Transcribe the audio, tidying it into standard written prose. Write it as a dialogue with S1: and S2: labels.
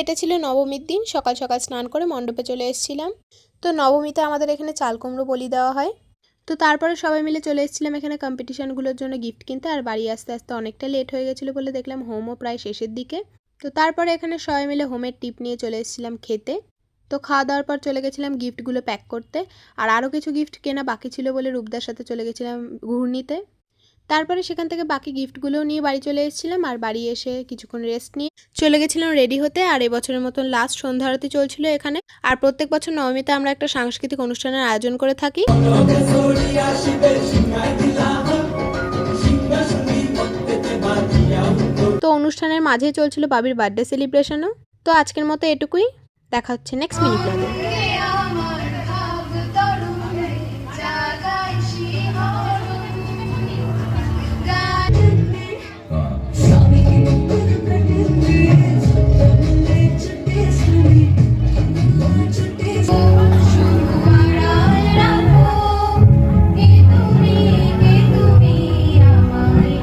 S1: এটা ছিল নবমীর দিন। সকাল সকাল স্নান করে মণ্ডপে চলে এসেছিলাম। তো নবমীতে আমাদের এখানে চাল কুমড়ো বলি দেওয়া হয়। তো তারপরে সবাই মিলে চলে এসেছিলাম এখানে কম্পিটিশনগুলোর জন্য গিফট কিনতে। আর বাড়ি আসতে আসতে অনেকটা লেট হয়ে গেছিলো বলে দেখলাম হোমও প্রায় শেষের দিকে। তো তারপরে এখানে সবাই মিলে হোমের টিপ নিয়ে চলে এসেছিলাম খেতে। তো খাওয়া দাওয়ার পর চলে গেছিলাম গিফটগুলো প্যাক করতে। আর আরও কিছু গিফট কেনা বাকি ছিল বলে রূপদার সাথে চলে গেছিলাম ঘুরনিতে। তারপরে সেখান থেকে বাকি গিফটগুলোও নিয়ে বাড়ি চলে এসেছিলাম। আর বাড়ি এসে কিছুক্ষণ রেস্ট নিয়ে চলে গেছিলাম রেডি হতে। আর এবছরের মতন লাস্ট সন্ধ্যা আরতি চলছিল এখানে। আর প্রত্যেক বছর নবমীতে আমরা একটা সাংস্কৃতিক অনুষ্ঠানের আয়োজন করে থাকি। তো অনুষ্ঠানের মাঝে চলছিল বাবির বার্থডে সেলিব্রেশনও। তো আজকের মতো এটুকুই। দেখা হচ্ছে নেক্সট মিনি ব্লগে।